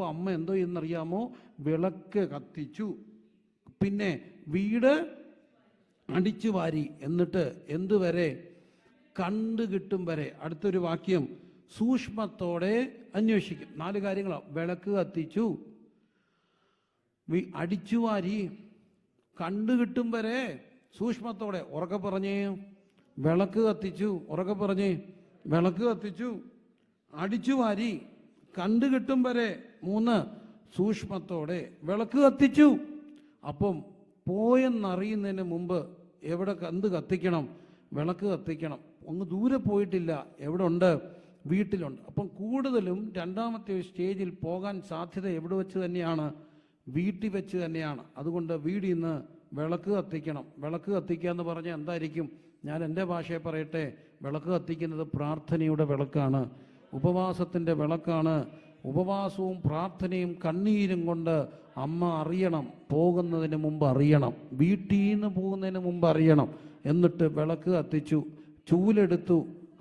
അപ്പോൾ അമ്മ എന്തോ എന്നറിയാമോ? വിളക്ക് കത്തിച്ചു, പിന്നെ വീട് അടിച്ചു വാരി, എന്നിട്ട് എന്തുവരെ? കണ്ടു കിട്ടും വരെ. അടുത്തൊരു വാക്യം, സൂക്ഷ്മത്തോടെ അന്വേഷിക്കും. 4 കാര്യങ്ങളാണ്. വിളക്ക് കത്തിച്ചു, അടിച്ചു വാരി, കണ്ടു കിട്ടും വരെ, സൂക്ഷ്മത്തോടെ. ഉറക്കെ പറഞ്ഞേ, വിളക്ക് കത്തിച്ചു. ഉറക്കെ പറഞ്ഞേ, വിളക്ക് കത്തിച്ചു, അടിച്ചു വാരി, കണ്ടു കിട്ടും വരെ. 3, സൂക്ഷ്മത്തോടെ. വിളക്ക് കത്തിച്ചു. അപ്പം പോയെന്നറിയുന്നതിന് മുമ്പ് എവിടെ എന്ത് കത്തിക്കണം? വിളക്ക് കത്തിക്കണം. അങ്ങ് ദൂരെ പോയിട്ടില്ല, എവിടെ ഉണ്ട്? വീട്ടിലുണ്ട്. അപ്പം കൂടുതലും രണ്ടാമത്തെ സ്റ്റേജിൽ പോകാൻ സാധ്യത എവിടെ വെച്ച് തന്നെയാണ്? വീട്ടിൽ വെച്ച് തന്നെയാണ്. അതുകൊണ്ട് വീടിൽ നിന്ന് വിളക്ക് കത്തിക്കണം. വിളക്ക് കത്തിക്കുക എന്ന് പറഞ്ഞാൽ എന്തായിരിക്കും? ഞാൻ എൻ്റെ ഭാഷയെ പറയട്ടെ, വിളക്ക് കത്തിക്കുന്നത് പ്രാർത്ഥനയുടെ വിളക്കാണ്, ഉപവാസത്തിൻ്റെ വിളക്കാണ്. ഉപവാസവും പ്രാർത്ഥനയും കണ്ണീരും കൊണ്ട് അമ്മ അറിയണം, പോകുന്നതിന് മുമ്പ് അറിയണം, വീട്ടിൽ നിന്ന് പോകുന്നതിന് മുമ്പ് അറിയണം. എന്നിട്ട് വിളക്ക് കത്തിച്ചു, ചൂലെടുത്തു,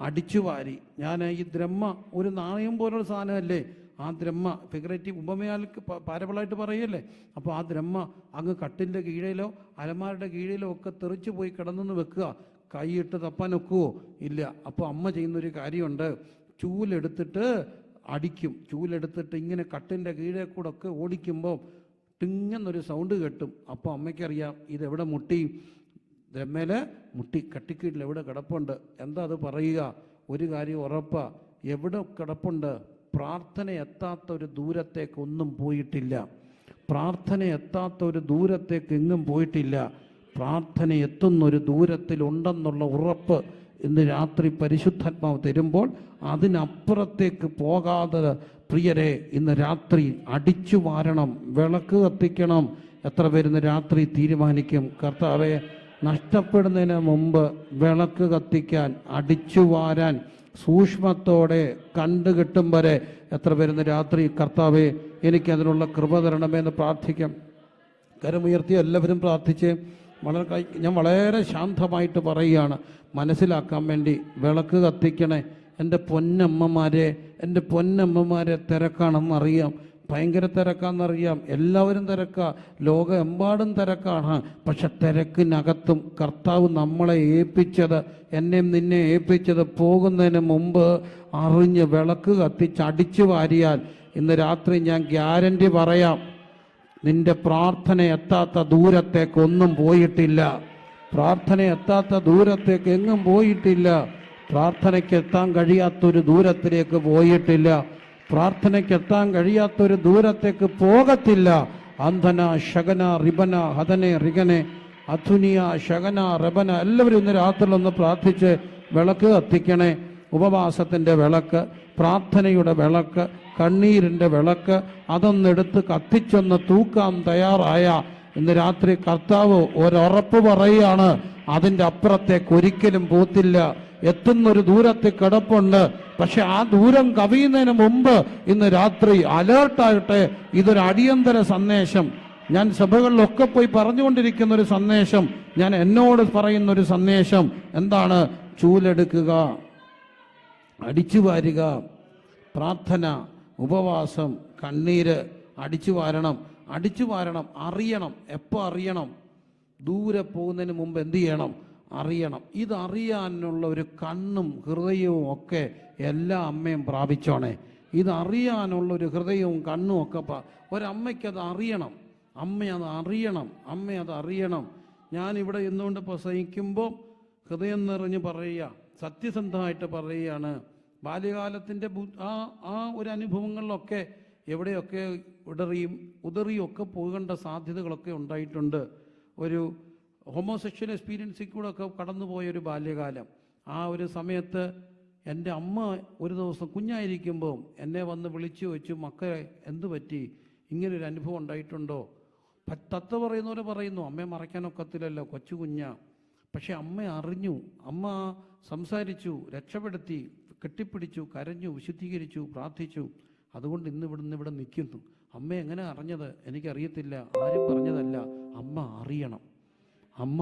അടിച്ചു വാരി. ഞാൻ ഈ ദ്രഹ്മ ഒരു നാണയം പോലുള്ള സാധനമല്ലേ? ആ ദ്രഹ്മ ഫിഗറേറ്റീവ് ഉപമയാൽ പാരബിളായിട്ട് പറയല്ലേ? അപ്പോൾ ആ ദ്രഹ്മ അങ്ങ് കട്ടിൻ്റെ കീഴിലോ അലമാരുടെ കീഴിലോ ഒക്കെ തെറിച്ചു പോയി കിടന്നെന്ന് വെക്കുക. കൈയിട്ട് തപ്പാൻ ഒക്കുവോ? ഇല്ല. അപ്പോൾ അമ്മ ചെയ്യുന്നൊരു കാര്യമുണ്ട്, ചൂലെടുത്തിട്ട് അടിക്കും. ചൂലെടുത്തിട്ട് ഇങ്ങനെ കട്ടിൻ്റെ കീഴേ കൂടെ ഒക്കെ ഓടിക്കുമ്പോൾ ടിങ്ങെന്നൊരു സൗണ്ട് കേട്ടും. അപ്പോൾ അമ്മയ്ക്കറിയാം ഇതെവിടെ മുട്ടി? ദ്രഹ്മയിൽ മുട്ടി, കട്ടിക്കീഴിൽ എവിടെ കിടപ്പുണ്ട്. എന്താ അത് പറയുക? ഒരു കാര്യം ഉറപ്പാ, എവിടെ കിടപ്പുണ്ട്? പ്രാർത്ഥന എത്താത്ത ഒരു ദൂരത്തേക്ക് ഒന്നും പോയിട്ടില്ല. പ്രാർത്ഥന എത്താത്ത ഒരു ദൂരത്തേക്ക് എങ്ങും പോയിട്ടില്ല. പ്രാർത്ഥന എത്തുന്നൊരു ദൂരത്തിലുണ്ടെന്നുള്ള ഉറപ്പ് ഇന്ന് രാത്രി പരിശുദ്ധാത്മാവ് തരുമ്പോൾ അതിനപ്പുറത്തേക്ക് പോകാതെ പ്രിയരെ ഇന്ന് രാത്രി അടിച്ചു വാരണം, വിളക്ക് കത്തിക്കണം. എത്ര പേരുന്ന് രാത്രി തീരുമാനിക്കും, കർത്താവേ നഷ്ടപ്പെടുന്നതിന് മുമ്പ് വിളക്ക് കത്തിക്കാൻ, അടിച്ചു വാരാൻ, സൂക്ഷ്മത്തോടെ കണ്ടു കിട്ടും വരെ? എത്ര പേരുന്ന് രാത്രി കർത്താവേ എനിക്കതിനുള്ള കൃപ തരണമെന്ന് പ്രാർത്ഥിക്കാം? കരമുയർത്തി എല്ലാവരും പ്രാർത്ഥിച്ച് ഞാൻ വളരെ ശാന്തമായിട്ട് പറയുകയാണ്, മനസ്സിലാക്കാൻ വേണ്ടി. വിളക്ക് കത്തിക്കണേ എൻ്റെ പൊന്നമ്മമാരെ തിരക്കാണെന്നറിയാം, ഭയങ്കര തിരക്കാണെന്നറിയാം, എല്ലാവരും തിരക്കാ, ലോകമെമ്പാടും തിരക്കാണ്. പക്ഷെ തിരക്കിനകത്തും കർത്താവ് നമ്മളെ ഏൽപ്പിച്ചത്, എന്നെയും നിന്നെ ഏൽപ്പിച്ചത് പോകുന്നതിന് മുമ്പ് അറിഞ്ഞ് വിളക്ക് കത്തിച്ച് അടിച്ചു വാരിയാൽ ഇന്ന് രാത്രി ഞാൻ ഗ്യാരണ്ടി പറയാം, നിന്റെ പ്രാർത്ഥന എത്താത്ത ദൂരത്തേക്ക് ഒന്നും പോയിട്ടില്ല. പ്രാർത്ഥന എത്താത്ത ദൂരത്തേക്ക് എങ്ങും പോയിട്ടില്ല. പ്രാർത്ഥനയ്ക്ക് എത്താൻ കഴിയാത്തൊരു ദൂരത്തിലേക്ക് പോയിട്ടില്ല. പ്രാർത്ഥനയ്ക്ക് എത്താൻ കഴിയാത്തൊരു ദൂരത്തേക്ക് പോകത്തില്ല. അന്ധന ശകന റിബന ഹതനെ റിഗനെ അധുനിയ ശകന റബന. എല്ലാവരും ഇന്ന് രാത്രി ഒന്ന് പ്രാർത്ഥിച്ച് വിളക്ക് കത്തിക്കണേ. ഉപവാസത്തിൻ്റെ വിളക്ക്, പ്രാർത്ഥനയുടെ വിളക്ക്, കണ്ണീരിൻ്റെ വിളക്ക്, അതൊന്നെടുത്ത് കത്തിച്ചൊന്ന് തൂക്കാൻ തയ്യാറായ ഇന്ന് രാത്രി കർത്താവ് ഒരുറപ്പ് പറയുകയാണ്, അതിൻ്റെ അപ്പുറത്തേക്ക് ഒരിക്കലും പോത്തില്ല. എത്തുന്നൊരു ദൂരത്തിൽ കിടപ്പുണ്ട്. പക്ഷെ ആ ദൂരം കവിയുന്നതിന് മുമ്പ് ഇന്ന് രാത്രി അലേർട്ടായിട്ടെ. ഇതൊരു അടിയന്തര സന്ദേശം. ഞാൻ സഭകളിലൊക്കെ പോയി പറഞ്ഞുകൊണ്ടിരിക്കുന്ന ഒരു സന്ദേശം, ഞാൻ എന്നോട് പറയുന്നൊരു സന്ദേശം എന്താണ്? ചൂലെടുക്കുക, അടിച്ചു വാരുക, പ്രാർത്ഥന, ഉപവാസം, കണ്ണീര്, അടിച്ചു വാരണം. അറിയണം. എപ്പോൾ അറിയണം? ദൂരെ പോകുന്നതിന് മുമ്പ് എന്ത് ചെയ്യണം? അറിയണം. ഇതറിയാനുള്ള ഒരു കണ്ണും ഹൃദയവും ഒക്കെ എല്ലാ അമ്മയും പ്രാപിച്ചോണേ. ഇതറിയാനുള്ളൊരു ഹൃദയവും കണ്ണും ഒക്കെ ഒരമ്മയ്ക്കത് അറിയണം. അമ്മയത് അറിയണം. ഞാനിവിടെ ഇന്നുകൊണ്ട് പ്രസംഗിക്കുമ്പോൾ ഹൃദയം നിറഞ്ഞ് പറയുക, സത്യസന്ധമായിട്ട് പറയുകയാണ്, ബാല്യകാലത്തിൻ്റെ ആ ഒരു അനുഭവങ്ങളിലൊക്കെ എവിടെയൊക്കെ ഉദറിയും ഒക്കെ പോകേണ്ട സാധ്യതകളൊക്കെ ഉണ്ടായിട്ടുണ്ട്. ഒരു ഹോമോസെക്ഷൽ എക്സ്പീരിയൻസിൽ കൂടെ ഒക്കെ കടന്നുപോയൊരു ബാല്യകാലം. ആ ഒരു സമയത്ത് എൻ്റെ അമ്മ ഒരു ദിവസം കുഞ്ഞായിരിക്കുമ്പോൾ എന്നെ വന്ന് വിളിച്ചു വെച്ചു, മക്കളെ എന്തു പറ്റി, ഇങ്ങനൊരു അനുഭവം ഉണ്ടായിട്ടുണ്ടോ? തത്ത പറയുന്ന പോലെ പറയുന്നു, അമ്മയെ മറയ്ക്കാനൊക്കത്തില്ലല്ലോ, കൊച്ചു കുഞ്ഞാ. പക്ഷെ അമ്മ അറിഞ്ഞു, അമ്മ സംസാരിച്ചു, രക്ഷപ്പെടുത്തി, കെട്ടിപ്പിടിച്ചു, കരഞ്ഞു, വിശുദ്ധീകരിച്ചു, പ്രാർത്ഥിച്ചു. അതുകൊണ്ട് ഇവിടെ നിൽക്കുന്നു. അമ്മ എങ്ങനെ അറിഞ്ഞത് എനിക്കറിയത്തില്ല, ആരും പറഞ്ഞതല്ല. അമ്മ അറിയണം. അമ്മ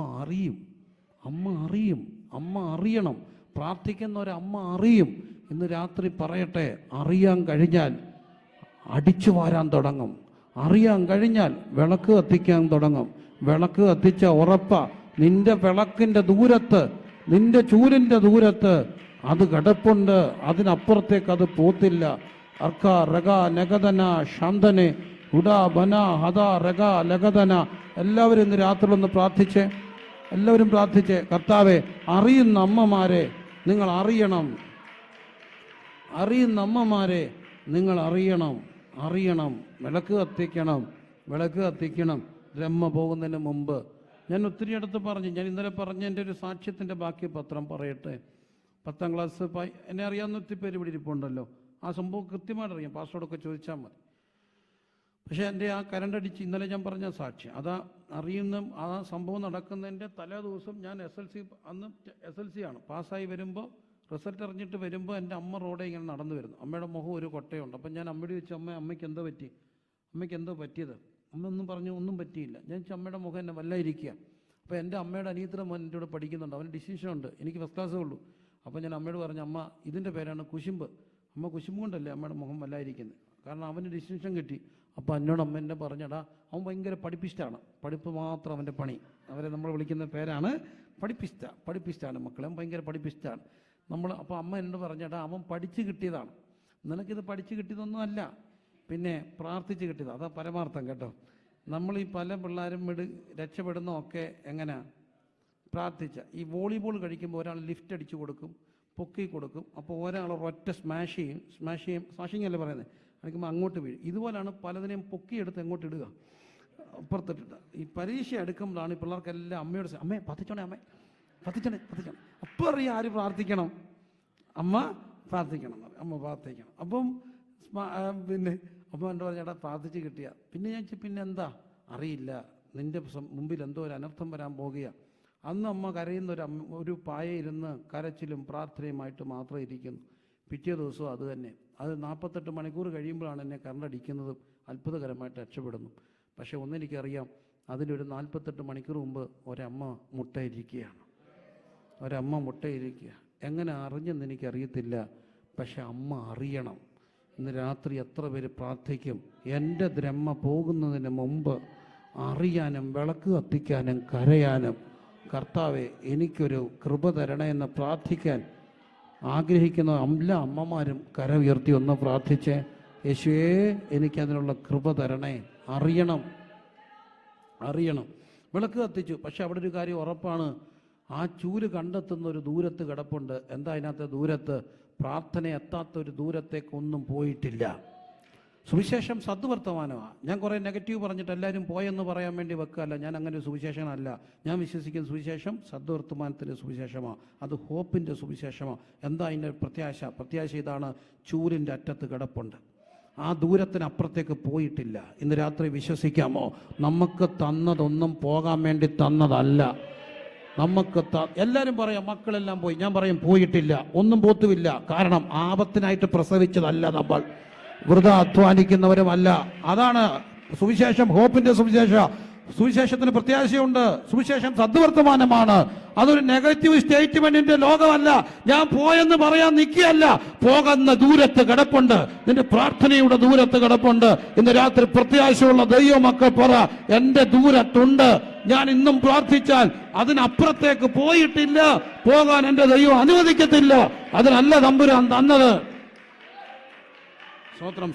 അറിയണം. പ്രാർത്ഥിക്കുന്ന ഒരമ്മ അറിയും. ഇന്ന് രാത്രി പറയട്ടെ, അറിയാൻ കഴിഞ്ഞാൽ അടിച്ചു വാരാൻ തുടങ്ങും. അറിയാൻ കഴിഞ്ഞാൽ വിളക്ക് കത്തിക്കാൻ തുടങ്ങും. വിളക്ക് കത്തിച്ച ഉറപ്പ നിന്റെ വിളക്കിന്റെ ദൂരത്ത്, നിന്റെ ചൂലിന്റെ ദൂരത്ത് അത് കിടപ്പുണ്ട്. അതിനപ്പുറത്തേക്ക് അത് പോത്തില്ല. അർക്ക രഗ നഗതന ശാന്തനെ ഉടാ ബന ഹദ രഗ ലഗതന. എല്ലാവരും ഇന്ന് രാത്രി ഒന്ന് പ്രാർത്ഥിച്ചേ, എല്ലാവരും പ്രാർത്ഥിച്ചേ. കർത്താവെ, അറിയുന്ന അമ്മമാരെ നിങ്ങൾ അറിയണം, അറിയുന്ന അമ്മമാരെ നിങ്ങൾ അറിയണം. വിളക്ക് കത്തിക്കണം, വിളക്ക് കത്തിക്കണം. രമ്മ പോകുന്നതിന് മുമ്പ് ഞാൻ ഒത്തിരി അടുത്ത് പറഞ്ഞു. ഞാൻ ഇന്നലെ പറഞ്ഞ എൻ്റെ ഒരു സാക്ഷ്യത്തിൻ്റെ ബാക്കി പത്രം പറയട്ടെ. 10ാം ക്ലാസ് എന്നെ അറിയാവുന്ന ഒത്തിരി പേര് ഇവിടെ ഇരിപ്പുണ്ടല്ലോ. ആ സംഭവം കൃത്യമായിട്ട് അറിയാം, പാസ്റ്ററോടൊക്കെ ചോദിച്ചാൽ മതി. പക്ഷേ എൻ്റെ ആ കരണ്ടടിച്ച് ഇന്നലെ ഞാൻ പറഞ്ഞ സാക്ഷ്യം ആ സംഭവം നടക്കുന്നതിൻ്റെ തലേ ദിവസം ഞാൻ അന്ന് SLC ആണ് പാസ്സായി വരുമ്പോൾ, റിസൾട്ട് അറിഞ്ഞിട്ട് വരുമ്പോൾ എൻ്റെ അമ്മ റോഡേ ഇങ്ങനെ നടന്നു വരുന്നു. അമ്മയുടെ മുഖം ഒരു കൊട്ടയുണ്ട്. അപ്പം ഞാൻ അമ്മയോട് ചോദിച്ചു, അമ്മയ്ക്ക് എന്തോ പറ്റി, അമ്മയ്ക്ക് എന്തോ പറ്റിയത്? അമ്മ ഒന്നും പറഞ്ഞു, ഒന്നും പറ്റിയില്ല. ഞാൻ അമ്മയുടെ മുഖം എന്നെ വല്ലായിരിക്കുക. അപ്പോൾ എൻ്റെ അമ്മയുടെ അനിയത്തിയുടെ മോൻ എൻ്റെ കൂടെ പഠിക്കുന്നുണ്ട്, അവന് ഡിസിഷൻ ഉണ്ട്, എനിക്ക് ഫസ്റ്റ് ക്ലാസ്സേ ഉള്ളൂ. അപ്പോൾ ഞാൻ അമ്മയോട് പറഞ്ഞു, അമ്മ ഇതിൻ്റെ പേരാണ് കുശുമ്പ്. അമ്മ കുശുമ്പ് കൊണ്ടല്ലേ അമ്മയുടെ മുഖം വല്ലായിരിക്കുന്നത്, കാരണം അവന് ഡിസിഷൻ കിട്ടി. അപ്പോൾ എന്നോട് അമ്മ എന്നെ പറഞ്ഞടാ, അവൻ ഭയങ്കര പഠിപ്പിസ്റ്റാണ്, പഠിപ്പ് മാത്രം അവൻ്റെ പണി. അവരെ നമ്മൾ വിളിക്കുന്ന പേരാണ് പഠിപ്പിസ്റ്റാണ് മക്കളെ, അവൻ ഭയങ്കര പഠിപ്പിസ്റ്റാണ് അപ്പോൾ അമ്മ എന്നോട് പറഞ്ഞടാ, അവൻ പഠിച്ച് കിട്ടിയതാണ്, നിനക്കിത് പഠിച്ച് കിട്ടിയതൊന്നും അല്ല, പിന്നെ പ്രാർത്ഥിച്ച് കിട്ടിയത്. അതാ പരമാർത്ഥം കേട്ടോ. നമ്മൾ ഈ പല പിള്ളേരും രക്ഷപ്പെടുന്നതൊക്കെ എങ്ങനെയാ? പ്രാർത്ഥിച്ച. ഈ വോളിബോൾ കഴിക്കുമ്പോൾ ഒരാൾ ലിഫ്റ്റ് അടിച്ചു കൊടുക്കും, പൊക്കി കൊടുക്കും. അപ്പോൾ ഒരാൾ ഒറ്റ സ്മാഷിങ് അല്ലേ പറയുന്നത്, അടിക്കുമ്പോൾ അങ്ങോട്ട് വീഴും. ഇതുപോലെയാണ് പലതിനെയും പൊക്കിയെടുത്ത് എങ്ങോട്ട് ഇടുക, അപ്പുറത്തിട്ടിട്ട്. ഈ പരീക്ഷ എടുക്കുമ്പോഴാണ് ഈ പിള്ളേർക്കെല്ലാം അമ്മയോട് അമ്മേ പത്തിച്ചോണേ, അമ്മേ പത്തിച്ചോണേ. അപ്പോൾ അറിയാം ആര് പ്രാർത്ഥിക്കണം, അമ്മ പ്രാർത്ഥിക്കണം. അപ്പം പിന്നെ അമ്മ എൻ്റെ പറഞ്ഞേട്ടാ പ്രാർത്ഥിച്ച് കിട്ടിയ. പിന്നെ ഞാൻ പിന്നെ എന്താ അറിയില്ല, നിൻ്റെ മുമ്പിൽ എന്തോ ഒരു അനർത്ഥം വരാൻ പോകുക. അന്ന് അമ്മ കരയുന്ന ഒരു പായയിരുന്ന് കരച്ചിലും പ്രാർത്ഥനയുമായിട്ട് മാത്രം ഇരിക്കുന്നു. പിറ്റേ ദിവസവും അത് തന്നെ. അത് 48 മണിക്കൂർ കഴിയുമ്പോഴാണ് എന്നെ കരണ്ടടിക്കുന്നതും അത്ഭുതകരമായിട്ട് രക്ഷപ്പെടുന്നു. പക്ഷേ ഒന്നെനിക്കറിയാം, അതിലൊരു 48 മണിക്കൂർ മുമ്പ് ഒരമ്മ മുട്ടയിരിക്കുകയാണ്. എങ്ങനെ അറിഞ്ഞെന്ന് എനിക്കറിയത്തില്ല, പക്ഷെ അമ്മ അറിയണം. ഇന്ന് രാത്രി എത്ര പേര് പ്രാർത്ഥിക്കും, എൻ്റെ ദ്രഹ്മ പോകുന്നതിന് മുമ്പ് അറിയാനും വിളക്ക് കത്തിക്കാനും കരയാനും, കർത്താവെ എനിക്കൊരു കൃപ തരണേ എന്ന് പ്രാർത്ഥിക്കാൻ ആഗ്രഹിക്കുന്ന എല്ലാ അമ്മമാരും കര ഉയർത്തി ഒന്ന് പ്രാർത്ഥിച്ചേ. യേശുവേ, എനിക്കതിനുള്ള കൃപ തരണേ. അറിയണം. വിളക്ക് കത്തിച്ചു, പക്ഷെ അവിടെ ഒരു കാര്യം ഉറപ്പാണ്, ആ ചൂല് കണ്ടെത്തുന്ന ഒരു ദൂരത്ത് കിടപ്പുണ്ട്. എന്താ അതിനകത്ത് ദൂരത്ത്? പ്രാർത്ഥന എത്താത്തൊരു ദൂരത്തേക്കൊന്നും പോയിട്ടില്ല. സുവിശേഷം സദ്വർത്തമാനമാണ്. ഞാൻ കുറേ നെഗറ്റീവ് പറഞ്ഞിട്ട് എല്ലാവരും പോയെന്ന് പറയാൻ വേണ്ടി വെക്കുകയല്ല. ഞാൻ അങ്ങനെ ഒരു സുവിശേഷനല്ല. ഞാൻ വിശ്വസിക്കുന്ന സുവിശേഷം സദ്വർത്തമാനത്തിൻ്റെ സുവിശേഷമാണ്. അത് ഹോപ്പിൻ്റെ സുവിശേഷമാണ്. എന്താ അതിൻ്റെ പ്രത്യാശ ഇതാണ്, ചൂരിൻ്റെ അറ്റത്ത് കിടപ്പുണ്ട്, ആ ദൂരത്തിനപ്പുറത്തേക്ക് പോയിട്ടില്ല. ഇന്ന് രാത്രി വിശ്വസിക്കാമോ? നമുക്ക് തന്നതൊന്നും പോകാൻ വേണ്ടി തന്നതല്ല. എല്ലാവരും പറയാം മക്കളെല്ലാം പോയി, ഞാൻ പറയും പോയിട്ടില്ല, ഒന്നും പോത്തുമില്ല. കാരണം ആപത്തിനായിട്ട് പ്രസവിച്ചതല്ല നമ്മൾ, വൃഥ അധ്വാനിക്കുന്നവരുമല്ല. അതാണ് സുവിശേഷം, ഹോപ്പിന്റെ സുവിശേഷത്തിന് പ്രത്യാശയുണ്ട്. സുവിശേഷം സദ്വർത്തമാനമാണ്. അതൊരു നെഗറ്റീവ് സ്റ്റേറ്റ്മെന്റിന്റെ ലോകമല്ല. ഞാൻ പോയെന്ന് പറയാൻ നിൽക്കുകയല്ല, പോകുന്ന ദൂരത്ത് കിടപ്പുണ്ട്, നിന്റെ പ്രാർത്ഥനയുടെ ദൂരത്ത് കിടപ്പുണ്ട്. ഇന്ന് രാത്രി പ്രത്യാശയുള്ള ദൈവമക്കൾ പറ, എന്റെ ദൂരത്തുണ്ട്. ഞാൻ ഇന്നും പ്രാർത്ഥിച്ചാൽ അതിനപ്പുറത്തേക്ക് പോയിട്ടില്ല, പോകാൻ എന്റെ ദൈവം അനുവദിക്കത്തില്ല. അതിനല്ല തമ്പുരാൻ തന്നത്. സ്തോത്രം.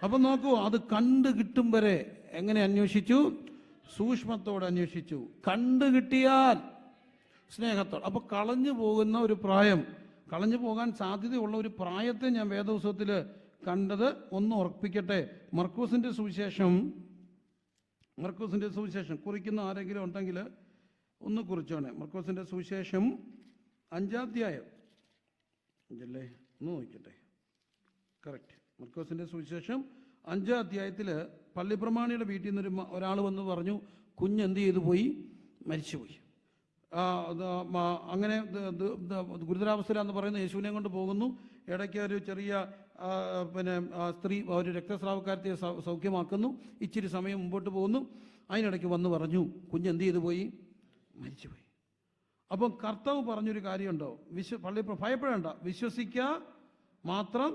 അപ്പൊ നോക്കൂ, അത് കണ്ടു കിട്ടും വരെ എങ്ങനെ അന്വേഷിച്ചു? സൂക്ഷ്മത്തോടെ അന്വേഷിച്ചു. കണ്ടു കിട്ടിയാൽ സ്നേഹത്തോടെ. അപ്പൊ കളഞ്ഞു പോകുന്ന ഒരു പ്രായം, കളഞ്ഞു പോകാൻ സാധ്യതയുള്ള ഒരു പ്രായത്തെ ഞാൻ വേദപുസ്തകത്തിൽ കണ്ടത് ഒന്ന് ഉറപ്പിക്കട്ടെ. മർക്കോസിന്റെ സുവിശേഷം കുറിക്കുന്ന ആരെങ്കിലും ഉണ്ടെങ്കിൽ ഒന്ന് കുറിച്ചോണേ. മർക്കോസിന്റെ സുവിശേഷം 5-ാം അധ്യായം അല്ലേ, ഒന്ന് നോക്കട്ടെ. കറക്റ്റ്. മർക്കോസിന്റെ സുവിശേഷം 5-ാം അധ്യായത്തിൽ പള്ളിപ്രമാണിയുടെ വീട്ടിൽ നിന്ന് ഒരാൾ വന്ന് പറഞ്ഞു, കുഞ്ഞ് എന്ത് ചെയ്തു പോയി? മരിച്ചുപോയി. അങ്ങനെ ഗുരുതരാവസ്ഥയിലാന്ന് പറയുന്ന യേശുവിനെ കൊണ്ട് പോകുന്നു. ഇടയ്ക്ക് ഒരു ചെറിയ സ്ത്രീ, ഒരു രക്തസ്രാവക്കാരത്തെ സൗഖ്യമാക്കുന്നു. ഇച്ചിരി സമയം മുമ്പോട്ട് പോകുന്നു. അതിനിടയ്ക്ക് വന്ന് പറഞ്ഞു, കുഞ്ഞ് എന്ത് ചെയ്തു പോയി? മരിച്ചുപോയി. അപ്പം കർത്താവ് പറഞ്ഞൊരു കാര്യമുണ്ടോ? പള്ളി ഭയപ്പെടേണ്ട, വിശ്വസിക്കുക മാത്രം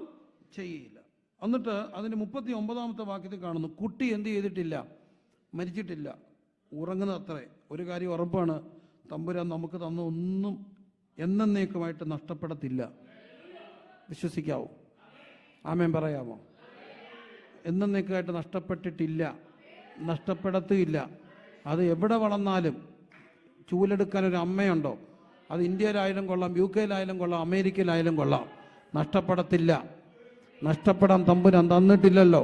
ചെയ്യില്ല. എന്നിട്ട് അതിന് 39-ാമത്തെ വാക്യത്തിൽ കാണുന്നു, കുട്ടി എന്ത് ചെയ്തിട്ടില്ല? മരിച്ചിട്ടില്ല, ഉറങ്ങുന്ന അത്രേ. ഒരു കാര്യം ഉറപ്പാണ്, തമ്പുരാൻ നമുക്ക് തന്ന ഒന്നും എന്നേക്കുമായിട്ട് നഷ്ടപ്പെടത്തില്ല. വിശ്വസിക്കാവോ? ആമേൻ പറയാമോ? എന്നേക്കുമായിട്ട് നഷ്ടപ്പെട്ടിട്ടില്ല, നഷ്ടപ്പെടത്തുമില്ല. അത് എവിടെ വളർന്നാലും ചൂലെടുക്കാൻ ഒരു അമ്മയുണ്ടോ? അത് ഇന്ത്യയിലായാലും കൊള്ളാം, UK-യിലായാലും കൊള്ളാം, അമേരിക്കയിലായാലും കൊള്ളാം, നഷ്ടപ്പെടത്തില്ല. നഷ്ടപ്പെടാൻ തമ്പുരാൻ തന്നിട്ടില്ലല്ലോ.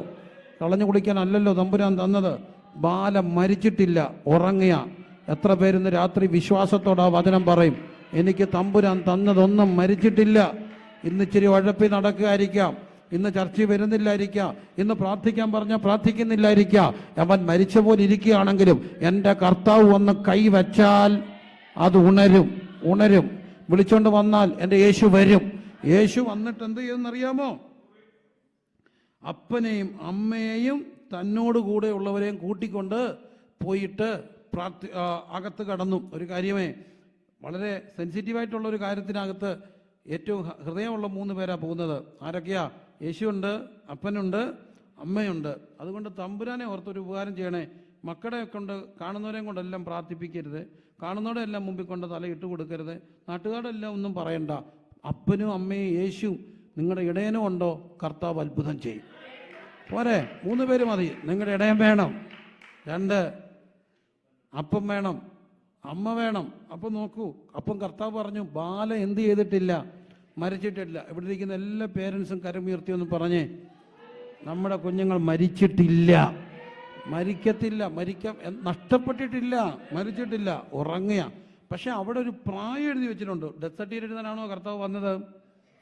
കളഞ്ഞു കുടിക്കാനല്ലല്ലോ തമ്പുരാൻ തന്നത്. ബാലം മരിച്ചിട്ടില്ല, ഉറങ്ങിയ. എത്ര പേരിന്ന് രാത്രി വിശ്വാസത്തോടെ ആ വചനം പറയും, എനിക്ക് തമ്പുരാൻ തന്നതൊന്നും മരിച്ചിട്ടില്ല. ഇന്ന് ഇച്ചിരി ഉഴപ്പി നടക്കുകയായിരിക്കാം, ഇന്ന് ചർച്ചയിൽ വരുന്നില്ലായിരിക്കാം, ഇന്ന് പ്രാർത്ഥിക്കാൻ പറഞ്ഞാൽ പ്രാർത്ഥിക്കുന്നില്ലായിരിക്കാം. അവൻ മരിച്ച പോലെ ഇരിക്കുകയാണെങ്കിലും എൻ്റെ കർത്താവ് വന്ന് കൈവച്ചാൽ അത് ഉണരും, ഉണരും. വിളിച്ചോണ്ട് വന്നാൽ എൻ്റെ യേശു വരും. യേശു വന്നിട്ട് എന്ത് ചെയ്യുമെന്നറിയാമോ? അപ്പനെയും അമ്മയെയും തന്നോട് കൂടെ ഉള്ളവരെയും കൂട്ടിക്കൊണ്ട് പോയിട്ട് അകത്ത് കടന്നു. ഒരു കാര്യമേ, വളരെ സെൻസിറ്റീവായിട്ടുള്ള ഒരു കാര്യത്തിനകത്ത് ഏറ്റവും ഹൃദയമുള്ള 3 പേരാ പോകുന്നത്. ആരൊക്കെയാ? യേശുവുണ്ട്, അപ്പനുണ്ട്, അമ്മയുണ്ട്. അതുകൊണ്ട് തമ്പുരാനെ ഓർത്തൊരു ഉപകാരം ചെയ്യണേ. മക്കളെ കൊണ്ട്, കാണുന്നവരെയും കൊണ്ടെല്ലാം പ്രാർത്ഥിപ്പിക്കരുത്, കാണുന്നവരെ എല്ലാം മുമ്പിൽ കൊണ്ട് തലയിട്ട് കൊടുക്കരുത്, നാട്ടുകാരെല്ലാം ഒന്നും പറയണ്ട. അപ്പനും അമ്മയും യേശു നിങ്ങളുടെ ഇടയനും ഉണ്ടോ, കർത്താവ് അത്ഭുതം ചെയ്യും. പോരെ? 3 പേര് മതി. നിങ്ങളുടെ ഇടയൻ വേണം, 2 അപ്പം വേണം, അമ്മ വേണം. അപ്പം നോക്കൂ, അപ്പം കർത്താവ് പറഞ്ഞു, ബാല എന്ത് ചെയ്തിട്ടില്ല? മരിച്ചിട്ടില്ല. ഇവിടെ ഇരിക്കുന്ന എല്ലാ പേരൻസും കരമുയർത്തിയൊന്ന് പറഞ്ഞേ, നമ്മുടെ കുഞ്ഞുങ്ങൾ മരിച്ചിട്ടില്ല, മരിക്കത്തില്ല, നഷ്ടപ്പെട്ടിട്ടില്ല, മരിച്ചിട്ടില്ല, ഉറങ്ങിയ. പക്ഷെ അവിടെ ഒരു പ്രായം എഴുതി വെച്ചിട്ടുണ്ട്. ഡെത്ത് സർട്ടിഫിക്കറ്റ് എഴുതാനാണോ കർത്താവ് വന്നത്?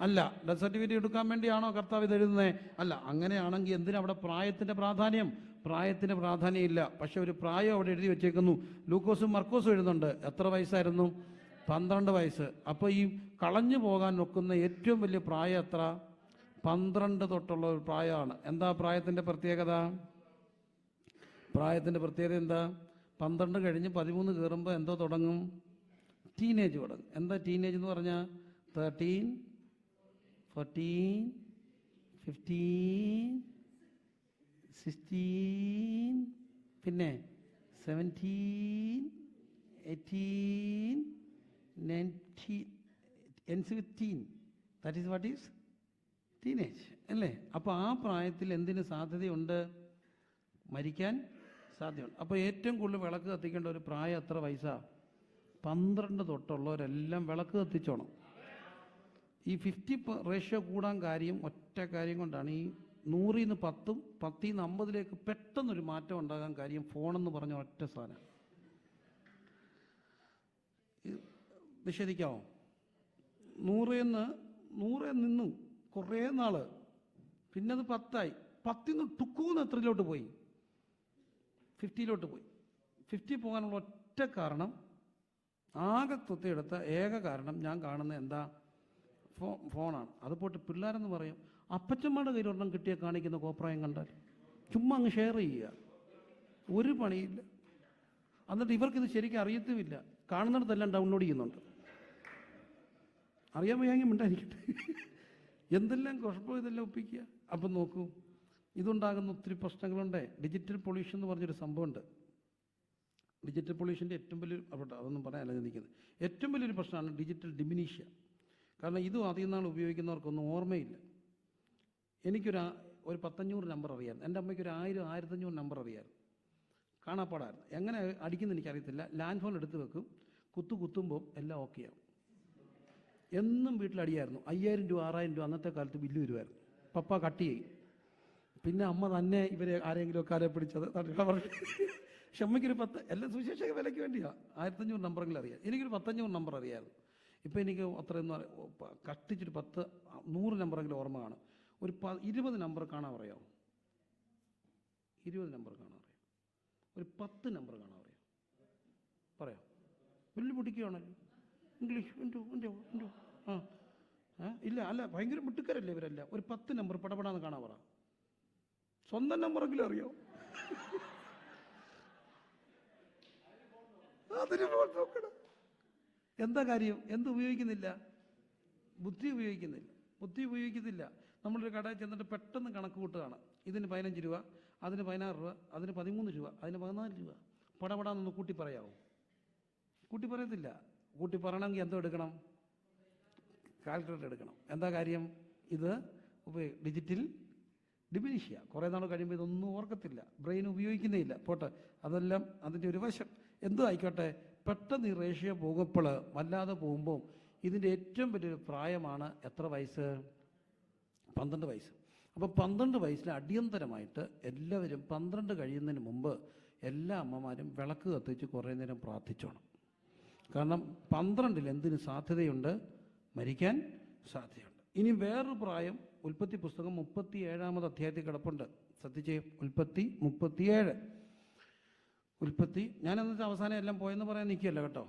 അല്ല. ഡെത്ത് സർട്ടിഫിക്കറ്റ് എടുക്കാൻ വേണ്ടിയാണോ കർത്താവ് ഇത് എഴുതുന്നത്? അല്ല. അങ്ങനെയാണെങ്കിൽ എന്തിനാ അവിടെ പ്രായത്തിൻ്റെ പ്രാധാന്യം? പ്രായത്തിന് പ്രാധാന്യം ഇല്ല. പക്ഷെ ഒരു പ്രായം അവിടെ എഴുതി വെച്ചേക്കുന്നു. ലൂക്കോസും മർക്കോസും എഴുതുന്നുണ്ട്. എത്ര വയസ്സായിരുന്നു? 12 വയസ്സ്. അപ്പോൾ ഈ കളഞ്ഞു പോകാൻ നോക്കുന്ന ഏറ്റവും വലിയ പ്രായം എത്ര? 12 തൊട്ടുള്ള ഒരു പ്രായമാണ്. എന്താ പ്രായത്തിൻ്റെ പ്രത്യേകത? പ്രായത്തിൻ്റെ പ്രത്യേകത എന്താ? 12 കഴിഞ്ഞ് 13 കയറുമ്പോൾ എന്തോ തുടങ്ങും? ടീനേജ് തുടങ്ങും. എന്താ ടീനേജ് എന്ന് പറഞ്ഞാൽ? 13, 14, 15, 16, പിന്നെ 17, 18, 19, and 15. That is what is teenage, അല്ലേ? അപ്പോൾ ആ പ്രായത്തിൽ എന്തിന് സാധ്യതയുണ്ട്? മരിക്കാൻ സാധ്യതയുണ്ട്. അപ്പോൾ ഏറ്റവും കൂടുതൽ വിളക്ക് കത്തിക്കേണ്ട ഒരു പ്രായം എത്ര വയസ്സാ? 12 തൊട്ടുള്ളവരെല്ലാം വിളക്ക് കത്തിച്ചോണം. ഈ 50 റേഷ്യോ കൂടാൻ കാര്യം ഒറ്റ കാര്യം കൊണ്ടാണ്. ഈ 100-ന്ന് 10, 10-ന്ന് 50-ലേക്ക് പെട്ടെന്നൊരു മാറ്റം ഉണ്ടാകാൻ കാര്യം ഫോണെന്ന് പറഞ്ഞ ഒറ്റ സാധനം. നിഷേധിക്കാമോ? 100 നിന്നു കുറേ നാൾ, പിന്നെ അത് 10 ആയി. 10-ന്ന് ടുക്കൂന്ന് എത്രയിലോട്ട് പോയി? 50-ലോട്ട് പോയി. 50 പോകാനുള്ള ഒറ്റ കാരണം, ആകെ തൊത്തിയെടുത്ത ഏക കാരണം ഞാൻ കാണുന്ന എന്താ? ഫോണാണ്. അത് പോട്ട് പിള്ളേരെന്ന് പറയും, അപ്പച്ചമ്മയുടെ കയ്യിലൊരെണ്ണം കിട്ടിയ കാണിക്കുന്ന കോപ്രായം കണ്ടാൽ ചുമ്മാ അങ്ങ് ഷെയർ ചെയ്യുക, ഒരു പണിയില്ല. എന്നിട്ട് ഇവർക്കിത് ശരിക്കും അറിയത്തുമില്ല. കാണുന്നിടത്തെല്ലാം ഡൗൺലോഡ് ചെയ്യുന്നുണ്ട്. അറിയാൻ വയ്യാങ്കിൽ മിണ്ടായിരിക്കട്ടെ. എന്തെല്ലാം കുഴപ്പം ഇതെല്ലാം ഒപ്പിക്കുക. അപ്പം നോക്കൂ, ഇതുണ്ടാകുന്ന ഒത്തിരി പ്രശ്നങ്ങളുണ്ട്. ഡിജിറ്റൽ പൊല്യൂഷൻ എന്ന് പറഞ്ഞൊരു സംഭവമുണ്ട്. ഡിജിറ്റൽ പൊല്യൂഷൻ്റെ ഏറ്റവും വലിയൊരു, അതൊന്നും പറയാനല്ല ചിന്തിക്കുന്നത്, ഏറ്റവും വലിയൊരു പ്രശ്നമാണ് ഡിജിറ്റൽ ഡിമിനീഷ്യ. കാരണം ഇതും അധികം നാൾ ഉപയോഗിക്കുന്നവർക്കൊന്നും ഓർമ്മയില്ല. എനിക്കൊരു 500 നമ്പർ അറിയാമായിരുന്നു. എൻ്റെ അമ്മയ്ക്ക് ഒരു 1000-1500 നമ്പർ അറിയാമായിരുന്നു. കാണാപ്പാടായിരുന്നു. എങ്ങനെ അടിക്കുന്നത് എനിക്കറിയത്തില്ല. ലാൻഡ് ഫോൺ എടുത്ത് വെക്കും, കുത്തുമ്പോൾ എല്ലാം ഓക്കെയാവും. എന്നും വീട്ടിലടിയായിരുന്നു. 5000 രൂപ 6000 രൂപ അന്നത്തെ കാലത്ത് ബില്ല് വരുമായിരുന്നു. പപ്പ കട്ട് ചെയ്യും. പിന്നെ അമ്മ തന്നെ ഇവരെ ആരെങ്കിലുമൊക്കെ ആരെ പിടിച്ചത് പറഞ്ഞു. പക്ഷെ അമ്മയ്ക്കൊരു 10, എല്ലാം സുവിശേഷക വിലയ്ക്ക് വേണ്ടിയാണ്. 1500 നമ്പറെങ്കിലും അറിയാം. എനിക്കൊരു 1500 നമ്പർ അറിയാമായിരുന്നു. ഇപ്പോൾ എനിക്ക് അത്രയൊന്നും കഷ്ടിച്ചൊരു 100 നമ്പറെങ്കിലും ഓർമ്മ കാണും. ഒരു 20 നമ്പർ കാണാൻ പറയാമോ? 20 നമ്പർ കാണാൻ അറിയാം. ഒരു 10 നമ്പർ കാണാൻ അറിയാം. പറയാം. വലിയ പൊടിക്കുകയാണല്ലോ. ഇംഗ്ലീഷ് ഉണ്ടോ? ഇല്ല, അല്ല, ഭയങ്കര മിട്ടുക്കരല്ലേ ഇവരെല്ലാം. ഒരു 10 നമ്പർ പടപടാന്ന് കാണാൻ പറ. സ്വന്തം നമ്പറെങ്കിലും അറിയോ? അതിന് നോക്കണം. എന്താ കാര്യം? എന്ത് ഉപയോഗിക്കുന്നില്ല? ബുദ്ധി ഉപയോഗിക്കുന്നില്ല. ബുദ്ധി ഉപയോഗിക്കുന്നില്ല. നമ്മളൊരു കടയിൽ ചെന്നിട്ട് പെട്ടെന്ന് കണക്ക് കൂട്ടുകയാണ്. ഇതിന് 15 രൂപ, അതിന് 16 രൂപ, അതിന് 13 രൂപ, അതിന് 14 രൂപ. പടപടാന്നൊന്ന് കൂട്ടി പറയാമോ? കൂട്ടി പറയത്തില്ല. കൂട്ടി പറയണമെങ്കിൽ എന്തോ എടുക്കണം? കാൽക്കുലേറ്റർ എടുക്കണം. എന്താ കാര്യം? ഇത് ഡിജിറ്റൽ ഡിമിനിഷ്യ. കുറേ നാൾ കഴിയുമ്പോൾ ഇതൊന്നും ഓർക്കത്തില്ല, ബ്രെയിൻ ഉപയോഗിക്കുന്നേയില്ല. പോട്ടെ, അതെല്ലാം അതിൻ്റെ ഒരു വശം. എന്തോ ആയിക്കോട്ടെ, പെട്ടെന്ന് ഈ റേഷ്യോ പോകുമ്പോൾ, വല്ലാതെ പോകുമ്പോൾ ഇതിൻ്റെ ഏറ്റവും വലിയൊരു പ്രായമാണ് എത്ര വയസ്സ്? 12 വയസ്സ്. അപ്പോൾ 12 വയസ്സിൽ അടിയന്തരമായിട്ട് എല്ലാവരും 12 കഴിയുന്നതിന് മുമ്പ് എല്ലാ അമ്മമാരും വിളക്ക് കത്തിച്ച് കുറേ നേരം പ്രാർത്ഥിച്ചോണം. കാരണം 12 എന്തിന് സാധ്യതയുണ്ട്? മരിക്കാൻ സാധ്യതയുണ്ട്. ഇനി വേറൊരു പ്രായം ഉൽപ്പത്തി പുസ്തകം 37-ാമത് അധ്യായത്തിൽ കിടപ്പുണ്ട്. ശ്രദ്ധിച്ചേ, ഉൽപ്പത്തി 37. ഉൽപ്പത്തി, ഞാനെന്നിട്ട് അവസാനം എല്ലാം പോയെന്ന് പറയാൻ നിൽക്കുകയല്ല കേട്ടോ,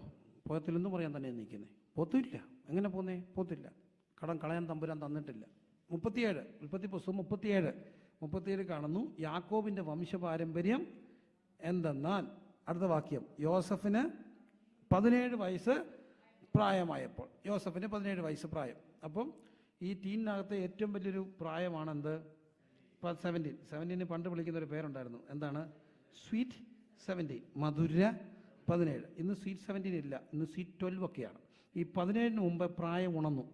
പോയത്തില്ലെന്ന് പറയാൻ തന്നെ നിൽക്കുന്നത്. പോത്തില്ല. എങ്ങനെ പോന്നേ? പോത്തില്ല. കടം കളയാൻ തമ്പുരാൻ തന്നിട്ടില്ല. 37, ഉൽപ്പത്തി പുസ്തകം 37 കാണുന്നു. യാക്കോബിൻ്റെ വംശപാരമ്പര്യം എന്തെന്നാൽ, അടുത്ത വാക്യം, യോസഫിന് 17 വയസ്സ് പ്രായമായപ്പോൾ. യോസഫിന് 17 വയസ്സ് പ്രായം. അപ്പം ഈ ടീനിനകത്തെ ഏറ്റവും വലിയൊരു പ്രായമാണെന്ത്? 17. പണ്ട് വിളിക്കുന്നൊരു പേരുണ്ടായിരുന്നു. എന്താണ്? സ്വീറ്റ് 17, മധുര 17. ഇന്ന് സ്വീറ്റ് 17 ഇല്ല, ഇന്ന് സ്വീറ്റ് 12 ഒക്കെയാണ്. ഈ 17 മുമ്പ് പ്രായം ഉണർന്നു.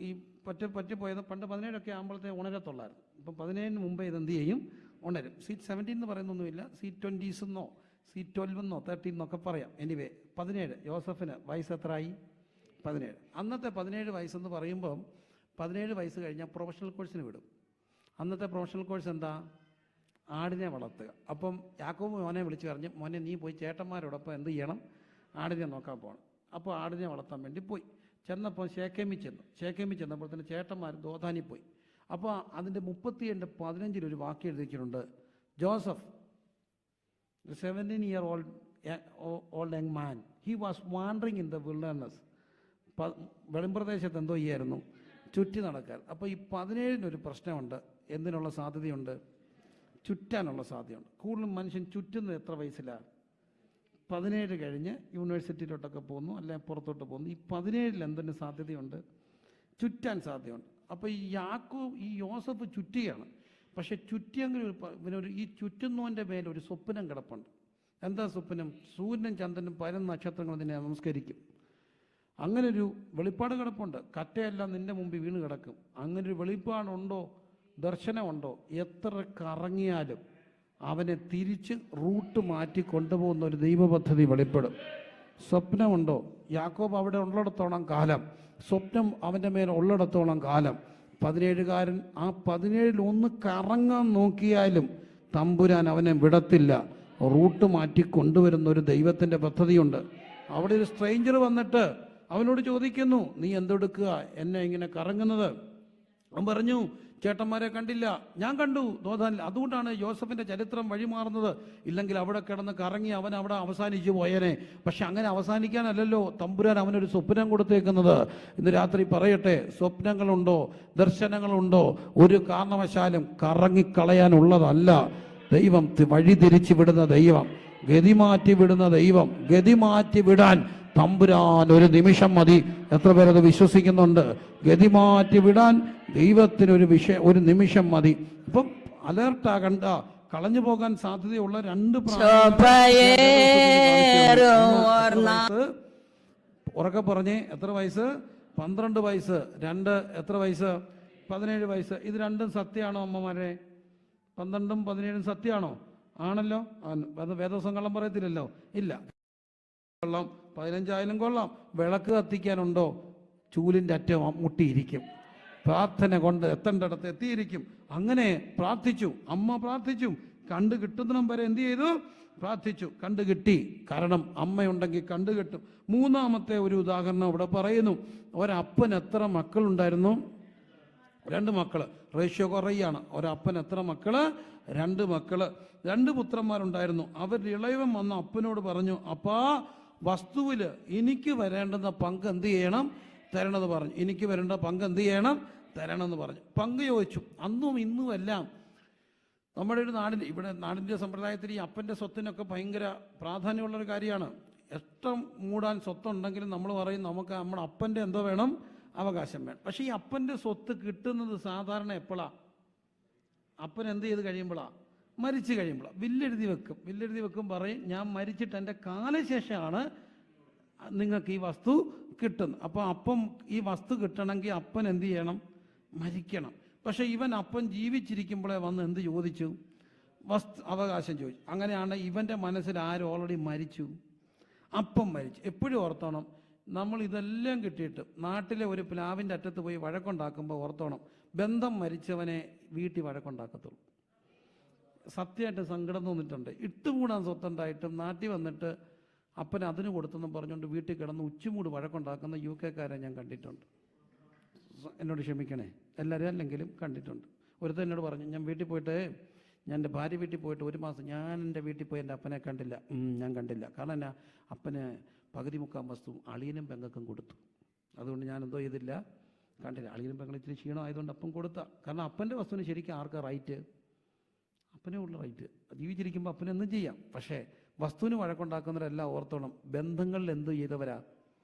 ഈ പറ്റിപ്പോയത് പണ്ട് 17 ആകുമ്പോഴത്തെ ഉണരത്തുള്ളായിരുന്നു. ഇപ്പം 17 മുമ്പേ ഇതെന്ത് ചെയ്യും? ഉണരും. സ്വീറ്റ് 17 എന്ന് പറയുന്നൊന്നുമില്ല, സ്വീറ്റ് 20s എന്നോ സ്വീറ്റ് 12 എന്നോ 13 എന്നൊക്കെ പറയാം. എനിവേ 17. യോസഫിന് വയസ്സ് എത്രയായി? 17. അന്നത്തെ 17 വയസ്സെന്ന് പറയുമ്പം 17 വയസ്സ് കഴിഞ്ഞാൽ പ്രൊഫഷണൽ കോഴ്സിന് വിടും. അന്നത്തെ പ്രൊഫഷണൽ കോഴ്സ് എന്താ? ആടിനെ വളർത്തുക. അപ്പം യാക്കോബ് മോനെ വിളിച്ച് പറഞ്ഞു, മോനെ നീ പോയി ചേട്ടന്മാരോടൊപ്പം എന്ത് ചെയ്യണം? ആടിനെ നോക്കാൻ പോകണം. അപ്പോൾ ആടിനെ വളർത്താൻ വേണ്ടി പോയി. ചെന്നപ്പോൾ ശേഖേമിൽ ചെന്നപ്പോൾ തന്നെ ചേട്ടന്മാർ ദോതാനി പോയി. അപ്പോൾ അതിൻ്റെ 37:15 ഒരു വാക്യം എഴുതിച്ചിട്ടുണ്ട്. Joseph, 17-year-old young man, he was wandering in the wilderness. വെളിമ്പ്രദേശത്ത് എന്തോ ചെയ്യായിരുന്നു? ചുറ്റി നടക്കാൻ. അപ്പോൾ ഈ 17 പ്രശ്നമുണ്ട്. എന്തിനുള്ള സാധ്യതയുണ്ട്? ചുറ്റാനുള്ള സാധ്യതയുണ്ട്. കൂടുതലും മനുഷ്യൻ ചുറ്റുന്നത് എത്ര വയസ്സിലാണ്? 17 കഴിഞ്ഞ് യൂണിവേഴ്സിറ്റിയിലോട്ടൊക്കെ പോകുന്നു, അല്ലെങ്കിൽ പുറത്തോട്ട് പോകുന്നു. ഈ 17 എന്തിന് സാധ്യതയുണ്ട്? ചുറ്റാൻ സാധ്യതയുണ്ട്. അപ്പോൾ ഈ യോസഫ് ചുറ്റിയാണ്. പക്ഷെ ചുറ്റിയെങ്കിലും ഇവനൊരു ഈ ചുറ്റുന്നവൻ്റെ മേലൊരു സ്വപ്നം കിടപ്പുണ്ട്. എന്താ സ്വപ്നം? സൂര്യനും ചന്ദ്രനും 11 നക്ഷത്രങ്ങൾ നിന്നെ നമസ്കരിക്കും. അങ്ങനൊരു വെളിപ്പാട് കിടപ്പുണ്ട്. കറ്റയെല്ലാം നിന്റെ മുമ്പിൽ വീണ് കിടക്കും. അങ്ങനൊരു വെളിപ്പാടുണ്ടോ? ദർശനമുണ്ടോ? എത്ര കറങ്ങിയാലും അവനെ തിരിച്ച് റൂട്ട് മാറ്റി കൊണ്ടുപോകുന്ന ഒരു ദൈവപദ്ധതി വെളിപ്പെടും. സ്വപ്നമുണ്ടോ? യാക്കോബ് അവിടെ ഉള്ളിടത്തോളം കാലം, സ്വപ്നം അവൻ്റെ മേൽ ഉള്ളിടത്തോളം കാലം 17കാരൻ ആ 17 ഒന്ന് കറങ്ങാൻ നോക്കിയാലും തമ്പുരാൻ അവനെ വിടത്തില്ല. റൂട്ട് മാറ്റി കൊണ്ടുവരുന്ന ഒരു ദൈവത്തിൻ്റെ പദ്ധതിയുണ്ട്. അവിടെ ഒരു സ്ട്രേഞ്ചർ വന്നിട്ട് അവനോട് ചോദിക്കുന്നു, നീ എന്തെടുക്കുക എന്നെ ഇങ്ങനെ കറങ്ങുന്നത്? അവൻ പറഞ്ഞു, ചേട്ടന്മാരെ കണ്ടില്ല. ഞാൻ കണ്ടു ദോതാനിൽ. അതുകൊണ്ടാണ് യോസഫിൻ്റെ ചരിത്രം വഴിമാറുന്നത്. ഇല്ലെങ്കിൽ അവിടെ കിടന്ന് കറങ്ങി അവൻ അവിടെ അവസാനിച്ചു പോയനെ. പക്ഷെ അങ്ങനെ അവസാനിക്കാനല്ലല്ലോ തമ്പുരാൻ അവനൊരു സ്വപ്നം കൊടുത്തേക്കുന്നത്. ഇന്ന് രാത്രി പറയട്ടെ, സ്വപ്നങ്ങളുണ്ടോ, ദർശനങ്ങളുണ്ടോ, ഒരു കാരണവശാലും കറങ്ങിക്കളയാനുള്ളതല്ല. ദൈവം വഴിതിരിച്ചു വിടുന്ന ദൈവം, ഗതിമാറ്റി വിടുന്ന ദൈവം. ഗതിമാറ്റി വിടാൻ തമ്പുരാൻ ഒരു നിമിഷം മതി. എത്ര പേരത് വിശ്വസിക്കുന്നുണ്ട്? ഗതിമാറ്റി വിടാൻ ദൈവത്തിനൊരു ഒരു നിമിഷം മതി. ഇപ്പം അലേർട്ടാകണ്ട. കളഞ്ഞു പോകാൻ സാധ്യതയുള്ള 2 ഉറക്കെ പറഞ്ഞേ, എത്ര വയസ്സ്? 12 വയസ്സ്. 2 എത്ര വയസ്സ്? 17 വയസ്സ്. ഇത് രണ്ടും സത്യമാണോ അമ്മമാരെ? 12ഉം 17ഉം സത്യമാണോ? ആണല്ലോ. അത് വേദോസം കള്ളം പറയത്തില്ലല്ലോ. ഇല്ല. കൊള്ളാം, 15 കൊള്ളാം. വിളക്ക് കത്തിക്കാനുണ്ടോ? ചൂലിൻ്റെ അറ്റം മുട്ടിയിരിക്കും. പ്രാർത്ഥന കൊണ്ട് എത്തേണ്ടിടത്ത് എത്തിയിരിക്കും. അങ്ങനെ പ്രാർത്ഥിച്ചു. അമ്മ പ്രാർത്ഥിച്ചു. കണ്ടു കിട്ടുന്നിടം വരെ എന്ത് ചെയ്തു? പ്രാർത്ഥിച്ചു. കണ്ടു കിട്ടി. കാരണം അമ്മയുണ്ടെങ്കിൽ കണ്ടു കിട്ടും. 3ാമത്തെ ഒരു ഉദാഹരണം ഇവിടെ പറയുന്നു. ഒരപ്പന് എത്ര മക്കളുണ്ടായിരുന്നു? 2 മക്കള്. റേഷ്യോ കുറയാണ്. ഒരപ്പൻ എത്ര മക്കള്? 2 മക്കള്. 2 പുത്രന്മാരുണ്ടായിരുന്നു. അവരുടെ ഇളയവൻ വന്ന അപ്പനോട് പറഞ്ഞു, അപ്പാ, വസ്തുവില് എനിക്ക് വരേണ്ടുന്ന പങ്ക് എന്ത് ചെയ്യണം? തരണമെന്ന് പറഞ്ഞു. എനിക്ക് വരേണ്ട പങ്ക് എന്ത് ചെയ്യണം? തരണമെന്ന് പറഞ്ഞു. പങ്ക് ചോദിച്ചു. അന്നും ഇന്നും എല്ലാം നമ്മുടെ ഒരു നാടിൻ്റെ സമ്പ്രദായത്തിൽ ഈ അപ്പൻ്റെ സ്വത്തിനൊക്കെ ഭയങ്കര പ്രാധാന്യമുള്ളൊരു കാര്യമാണ്. എത്ര മൂടാൻ സ്വത്തുണ്ടെങ്കിലും നമ്മൾ പറയും നമുക്ക് നമ്മുടെ അപ്പൻ്റെ എന്തോ വേണം, അവകാശം വേണം. പക്ഷേ ഈ അപ്പൻ്റെ സ്വത്ത് കിട്ടുന്നത് സാധാരണ എപ്പോഴാണ്? അപ്പൻ എന്ത് ചെയ്ത് കഴിയുമ്പോഴാണ്? മരിച്ചു കഴിയുമ്പോഴാണ്. വില്ലെഴുതി വെക്കും പറയും ഞാൻ മരിച്ചിട്ട് എൻ്റെ കാലശേഷമാണ് നിങ്ങൾക്ക് ഈ വസ്തു കിട്ടുന്നത്. അപ്പോൾ അപ്പം ഈ വസ്തു കിട്ടണമെങ്കിൽ അപ്പൻ എന്ത് ചെയ്യണം? മരിക്കണം. പക്ഷേ അപ്പൻ ജീവിച്ചിരിക്കുമ്പോഴേ വന്ന് എന്ത് ചോദിച്ചു? അവകാശം ചോദിച്ചു. അങ്ങനെയാണ് ഇവൻ്റെ മനസ്സിൽ ആരും ഓൾറെഡി മരിച്ചു, അപ്പം മരിച്ചു. എപ്പോഴും ഓർത്തോണം, നമ്മൾ ഇതെല്ലാം കിട്ടിയിട്ട് നാട്ടിലെ ഒരു പ്ലാവിൻ്റെ അറ്റത്ത് പോയി വഴക്കുണ്ടാക്കുമ്പോൾ ഓർത്തോണം, ബന്ധം മരിച്ചവനെ വീട്ടിൽ വഴക്കുണ്ടാക്കത്തുള്ളൂ. സത്യമായിട്ട് സങ്കടം തോന്നിയിട്ടുണ്ട്. ഇട്ടുകൂടാൻ സ്വത്തുണ്ടായിട്ടും നാട്ടിൽ വന്നിട്ട് അപ്പൻ അതിന് കൊടുത്തെന്നും പറഞ്ഞുകൊണ്ട് വീട്ടിൽ കിടന്ന് ഉച്ചമൂട് വഴക്കുണ്ടാക്കുന്ന UK-കാരെ ഞാൻ കണ്ടിട്ടുണ്ട്. എന്നോട് ക്ഷമിക്കണേ, എല്ലാവരും അല്ലെങ്കിലും കണ്ടിട്ടുണ്ട്. ഒരുത്തൻ എന്നോട് പറഞ്ഞു, ഞാൻ വീട്ടിൽ പോയിട്ട്, ഞാൻ എൻ്റെ ഭാര്യ വീട്ടിൽ പോയിട്ട് 1 മാസം ഞാൻ എൻ്റെ വീട്ടിൽ പോയി എൻ്റെ അപ്പനെ കണ്ടില്ല. ഞാൻ കണ്ടില്ല. കാരണം എന്നാ, അപ്പന് പകുതി മുക്കാൽ വസ്തുവും അളിയനും പെങ്ങൾക്കും കൊടുത്തു. അതുകൊണ്ട് ഞാൻ എന്തോ ചെയ്തില്ല, കണ്ടില്ല. അളിയനും പെങ്ങളും ഇത്തിരി ക്ഷീണമായതുകൊണ്ട് അപ്പം കൊടുത്ത. കാരണം അപ്പൻ്റെ വസ്തുവിന് ശരിക്കും ആർക്കാ റൈറ്റ്? അപ്പനേ ഉള്ള റൈറ്റ്. ജീവിച്ചിരിക്കുമ്പോൾ അപ്പനെന്തും ചെയ്യാം. പക്ഷേ വസ്തുവിന് വഴക്കുണ്ടാക്കുന്നവരെല്ലാം ഓർത്തോണം, ബന്ധങ്ങളിൽ എന്തു ചെയ്തവരാ?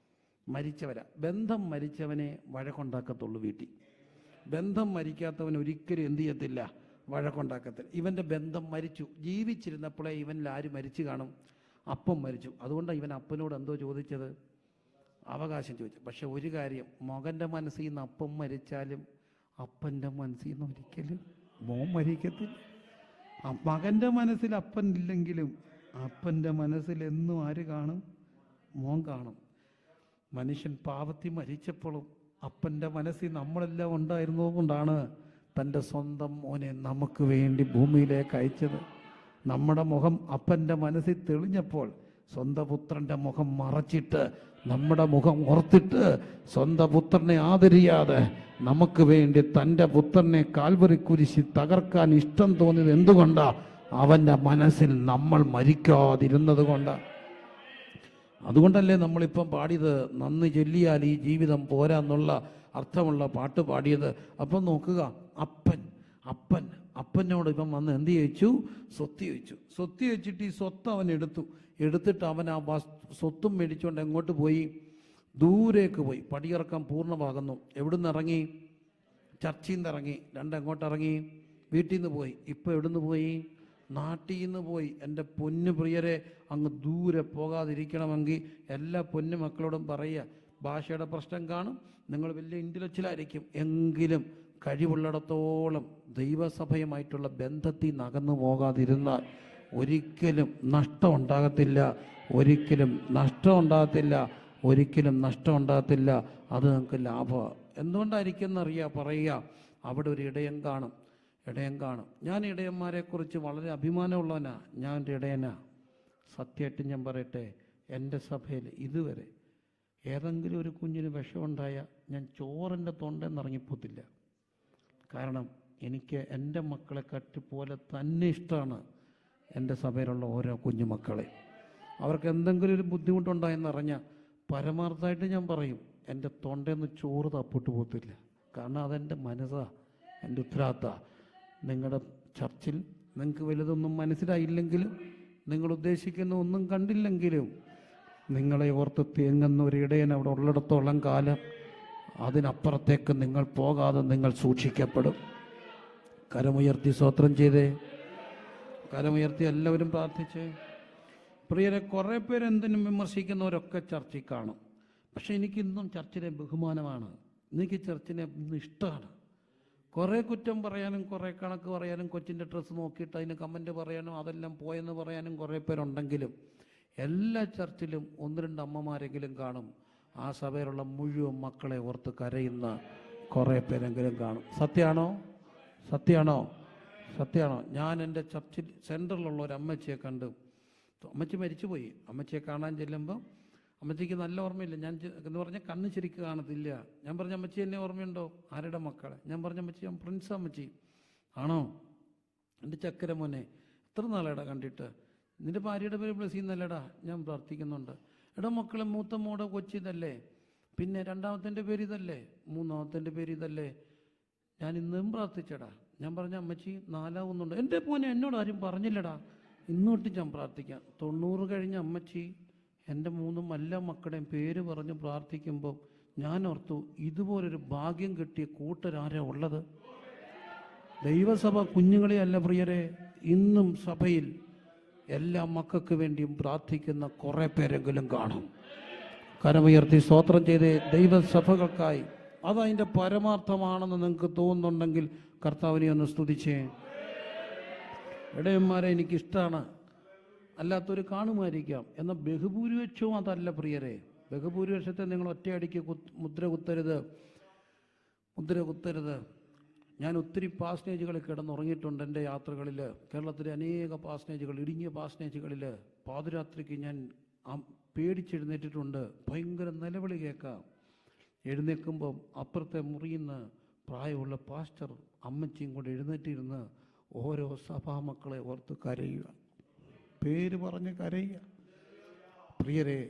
മരിച്ചവരാ. ബന്ധം മരിച്ചവനെ വഴക്കുണ്ടാക്കത്തുള്ളൂ വീട്ടിൽ. ബന്ധം മരിക്കാത്തവൻ ഒരിക്കലും എന്തു ചെയ്യത്തില്ല, വഴക്കുണ്ടാക്കത്തില്ല. ഇവൻ്റെ ബന്ധം മരിച്ചു. ജീവിച്ചിരുന്നപ്പോഴേ ഇവനിൽ ആര് മരിച്ചു കാണും? അപ്പം മരിച്ചു. അതുകൊണ്ടാണ് ഇവൻ അപ്പനോട് എന്തോ ചോദിച്ചത്? അവകാശം ചോദിച്ചു. പക്ഷെ ഒരു കാര്യം, മകൻ്റെ മനസ്സിൽ നിന്ന് അപ്പം മരിച്ചാലും അപ്പൻ്റെ മനസ്സിൽ നിന്ന് ഒരിക്കലും മോൻ മരിക്കത്തില്ല. മകൻ്റെ മനസ്സിൽ അപ്പൻ ഇല്ലെങ്കിലും അപ്പൻ്റെ മനസ്സിൽ എന്നും ആര് കാണും? മോൻ കാണും. മനുഷ്യൻ പാപത്തിൽ മരിച്ചപ്പോഴും അപ്പൻ്റെ മനസ്സിൽ നമ്മളെല്ലാം ഉണ്ടായിരുന്നതുകൊണ്ടാണ് തൻ്റെ സ്വന്തം മോനെ നമുക്ക് വേണ്ടി ഭൂമിയിലേക്ക് അയച്ചത്. നമ്മുടെ മുഖം അപ്പൻ്റെ മനസ്സിൽ തെളിഞ്ഞപ്പോൾ സ്വന്തം പുത്രൻ്റെ മുഖം മറച്ചിട്ട് നമ്മുടെ മുഖം ഓർത്തിട്ട് സ്വന്തം പുത്രനെ ആദരിയാതെ നമുക്ക് വേണ്ടി തൻ്റെ പുത്രനെ കാൽവറി കുരിശി തകർക്കാൻ ഇഷ്ടം തോന്നിയത് എന്തുകൊണ്ടാ? അവൻ്റെ മനസ്സിൽ നമ്മൾ മരിക്കാതിരുന്നത് കൊണ്ടാണ്. അതുകൊണ്ടല്ലേ നമ്മളിപ്പം പാടിയത്, നന്ദി ചൊല്ലിയാൽ ഈ ജീവിതം പോരാന്നുള്ള അർത്ഥമുള്ള പാട്ട് പാടിയത്. അപ്പം നോക്കുക, അപ്പനോട് ഇപ്പം വന്ന് എന്ത് ചോദിച്ചു? സ്വത്ത് ചോദിച്ചു. സ്വത്ത് ചോദിച്ചിട്ട് ഈ സ്വത്ത് അവൻ എടുത്തിട്ട് അവൻ ആ സ്വത്തും മേടിച്ചുകൊണ്ട് എങ്ങോട്ട് പോയി? ദൂരേക്ക് പോയി. പടിയിറക്കാൻ പൂർണ്ണമാകുന്നു. എവിടുന്ന് ഇറങ്ങി? ചർച്ചിൽ നിന്ന് ഇറങ്ങി. എങ്ങോട്ടിറങ്ങി? വീട്ടിൽ നിന്ന് പോയി. ഇപ്പം എവിടുന്ന് പോയി? നാട്ടിൽ നിന്ന് പോയി. എൻ്റെ പൊന്നു പ്രിയരെ, അങ്ങ് ദൂരെ പോകാതിരിക്കണമെങ്കിൽ എല്ലാ പൊന്നു മക്കളോടും പറയുക, ഭാഷയുടെ പ്രശ്നം കാണും, നിങ്ങൾ വലിയ ഇൻ്റലക്ച്വലായിരിക്കും, എങ്കിലും കഴിവുള്ളിടത്തോളം ദൈവസഭയുമായിട്ടുള്ള ബന്ധത്തിൽ നകന്നു പോകാതിരുന്നാൽ ഒരിക്കലും നഷ്ടം ഉണ്ടാകത്തില്ല. അത് നിങ്ങൾക്ക് ലാഭമാണ്. എന്തുകൊണ്ടായിരിക്കും എന്നറിയാം, പറയുക, അവിടെ ഒരു ഇടയൻ കാണും. ഞാൻ ഇടയന്മാരെക്കുറിച്ച് വളരെ അഭിമാനമുള്ളവനാ. ഞാൻ എൻ്റെ ഇടയനാ. സത്യമായിട്ട് ഞാൻ പറയട്ടെ, എൻ്റെ സഭയിൽ ഇതുവരെ ഏതെങ്കിലും ഒരു കുഞ്ഞിന് വിഷമുണ്ടായാൽ ഞാൻ ചോറിൻ്റെ തൊണ്ടെന്നിറങ്ങിപ്പോത്തില്ല. കാരണം എനിക്ക് എൻ്റെ മക്കളെ പോലെ തന്നെ ഇഷ്ടമാണ് എൻ്റെ സഭയിലുള്ള ഓരോ കുഞ്ഞുമക്കളെ. അവർക്ക് എന്തെങ്കിലും ഒരു ബുദ്ധിമുട്ടുണ്ടായെന്നറിഞ്ഞാൽ പരമാർത്ഥമായിട്ട് ഞാൻ പറയും, എൻ്റെ തൊണ്ടേന്ന് ചോറ് തപ്പിട്ട് പോകത്തില്ല. കാരണം അതെൻ്റെ മനസ്സാ, എൻ്റെ ഉത്തരവാദിത്തമാണ്. നിങ്ങളുടെ ചർച്ചിൽ നിങ്ങൾക്ക് വലുതൊന്നും മനസ്സിലായില്ലെങ്കിലും, നിങ്ങൾ ഉദ്ദേശിക്കുന്ന ഒന്നും കണ്ടില്ലെങ്കിലും, നിങ്ങളെ ഓർത്ത് തേങ്ങുന്ന ഒരു ഇടയൻ അവിടെ ഉള്ളിടത്തോളം കാലം അതിനപ്പുറത്തേക്ക് നിങ്ങൾ പോകാതെ നിങ്ങൾ സൂക്ഷിക്കപ്പെടും. കരമുയർത്തി സ്തോത്രം ചെയ്തേ. കരമുയർത്തി എല്ലാവരും പ്രാർത്ഥിച്ചേ. പ്രിയരെ, കുറേ പേര് എന്തിനും വിമർശിക്കുന്നവരൊക്കെ ചർച്ചിൽ കാണും. പക്ഷെ എനിക്കിന്നും ചർച്ചിനെ ബഹുമാനമാണ്. എനിക്ക് ചർച്ചിനെ ഇന്ന് ഇഷ്ടമാണ്. കുറേ കുറ്റം പറയാനും കുറേ കണക്ക് പറയാനും കൊച്ചിൻ്റെ ഡ്രസ്സ് നോക്കിയിട്ട് അതിന് കമൻറ്റ് പറയാനും അതെല്ലാം പോയെന്ന് പറയാനും കുറേ പേരുണ്ടെങ്കിലും എല്ലാ ചർച്ചിലും 1-2 അമ്മമാരെങ്കിലും കാണും. ആ സഭയിലുള്ള മുഴുവൻ മക്കളെ ഓർത്ത് കരയുന്ന കുറേ പേരെങ്കിലും കാണും. സത്യമാണോ? ഞാൻ എൻ്റെ ചർച്ചിൽ സെൻറ്ററിലുള്ള ഒരു അമ്മച്ചിയെ കണ്ടു. അമ്മച്ചി മരിച്ചുപോയി. അമ്മച്ചിയെ കാണാൻ ചെല്ലുമ്പോൾ അമ്മച്ചിക്ക് നല്ല ഓർമ്മയില്ല. ഞാൻ എന്ന് പറഞ്ഞാൽ കണ്ണ് ശരിക്ക് കാണത്തില്ല. ഞാൻ പറഞ്ഞ അമ്മച്ചി എന്നെ ഓർമ്മയുണ്ടോ? ആരുടെ മക്കളെ? ഞാൻ പറഞ്ഞ അമ്മച്ചി, ഞാൻ പ്രിൻസ് അമ്മച്ചി. ആണോ? എൻ്റെ ചക്കര മോനെ, എത്ര നാളെടാ കണ്ടിട്ട്? നിൻ്റെ ഭാര്യയുടെ പേര് ബ്ലസ്സിന്നല്ലടാ. ഞാൻ പ്രാർത്ഥിക്കുന്നുണ്ട്. എടാ മക്കളെ, മൂത്ത മോടെ കൊച്ചിതല്ലേ, പിന്നെ രണ്ടാമത്തെ പേര് ഇതല്ലേ, മൂന്നാമത്തെ പേര് ഇതല്ലേ? ഞാൻ ഇന്നും പ്രാർത്ഥിച്ചടാ. ഞാൻ പറഞ്ഞ അമ്മച്ചി 4 എൻ്റെ മോനെ എന്നോട് ആരും പറഞ്ഞില്ലടാ. ഇന്നോട്ട് ഞാൻ പ്രാർത്ഥിക്കാം. 90 കഴിഞ്ഞ അമ്മച്ചി എൻ്റെ 3 നല്ല മക്കളുടെയും പേര് പറഞ്ഞ് പ്രാർത്ഥിക്കുമ്പോൾ ഞാൻ ഓർത്തു, ഇതുപോലൊരു ഭാഗ്യം കിട്ടിയ കൂട്ടരാരാ ഉള്ളത്? ദൈവസഭ കുഞ്ഞുങ്ങളെ അല്ല പ്രിയരെ, ഇന്നും സഭയിൽ എല്ലാ മക്കൾക്ക് വേണ്ടിയും പ്രാർത്ഥിക്കുന്ന കുറേ പേരെങ്കിലും കാണും. കരമുയർത്തി സ്തോത്രം ചെയ്ത് ദൈവസഭകൾക്കായി. അതതിൻ്റെ പരമാർത്ഥമാണെന്ന് നിങ്ങൾക്ക് തോന്നുന്നുണ്ടെങ്കിൽ കർത്താവിനെ ഒന്ന് സ്തുതിച്ചേ. ഇടയന്മാരെ എനിക്കിഷ്ടമാണ്, അല്ലാത്തൊരു കാണുമായിരിക്കാം. എന്നാൽ ബഹുഭൂരിപക്ഷവും അതല്ല പ്രിയരെ. ബഹുഭൂരിപക്ഷത്തെ നിങ്ങൾ ഒറ്റയടിക്ക് മുദ്ര കുത്തരുത്. ഞാൻ ഒത്തിരി പാസനേജുകളിൽ കിടന്നുറങ്ങിയിട്ടുണ്ട് എൻ്റെ യാത്രകളിൽ. കേരളത്തിലെ അനേക പാസനേജുകൾ, ഇടുങ്ങിയ പാസനേജുകളിൽ പാതിരാത്രിക്ക് ഞാൻ പേടിച്ചെഴുന്നേറ്റിട്ടുണ്ട്. ഭയങ്കര നിലവിളി കേൾക്കാം. എഴുന്നേൽക്കുമ്പം അപ്പുറത്തെ മുറിയിൽ നിന്ന് പ്രായമുള്ള പാസ്റ്റർ അമ്മച്ചിയും കൂടെ എഴുന്നേറ്റിരുന്ന് ഓരോ സഭാമക്കളെ ഓർത്ത് കരയുക, പേര് പറഞ്ഞ് കരയുക. പ്രിയരെ,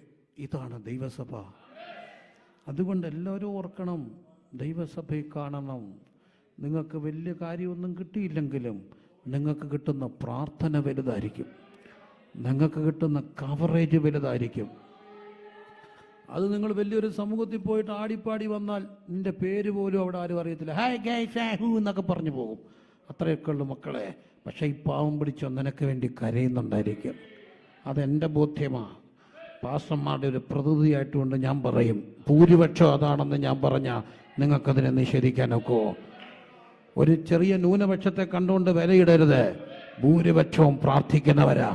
ഇതാണ് ദൈവസഭ. അതുകൊണ്ട് എല്ലാവരും ഓർക്കണം, ദൈവസഭയെ കാണണം. നിങ്ങൾക്ക് വലിയ കാര്യമൊന്നും കിട്ടിയില്ലെങ്കിലും നിങ്ങൾക്ക് കിട്ടുന്ന പ്രാർത്ഥന വലുതായിരിക്കും, നിങ്ങൾക്ക് കിട്ടുന്ന കവറേജ് വലുതായിരിക്കും. അത് നിങ്ങൾ വലിയൊരു സമൂഹത്തിൽ പോയിട്ട് ആടിപ്പാടി വന്നാൽ നിന്റെ പേര് പോലും അവിടെ ആരും അറിയത്തില്ല. ഹായ് ഗൈസ് ഹൂ എന്നൊക്കെ പറഞ്ഞു പോകും. അത്രയൊക്കെ ഉള്ളു മക്കളെ. പക്ഷേ ഈ പാവം പിടിച്ചോ നിനക്ക് വേണ്ടി കരയുന്നുണ്ടായിരിക്കും. അതെൻ്റെ ബോധ്യമാണ്. പാസ്റ്റർമാരുടെ ഒരു പ്രതിനിധിയായിട്ടുകൊണ്ട് ഞാൻ പറയും, ഭൂരിപക്ഷം അതാണെന്ന് ഞാൻ പറഞ്ഞാൽ നിങ്ങൾക്കതിനെ നിഷേധിക്കാനൊക്കുമോ? ഒരു ചെറിയ ന്യൂനപക്ഷത്തെ കണ്ടുകൊണ്ട് വിലയിടരുത്. ഭൂരിപക്ഷവും പ്രാർത്ഥിക്കുന്നവരാ.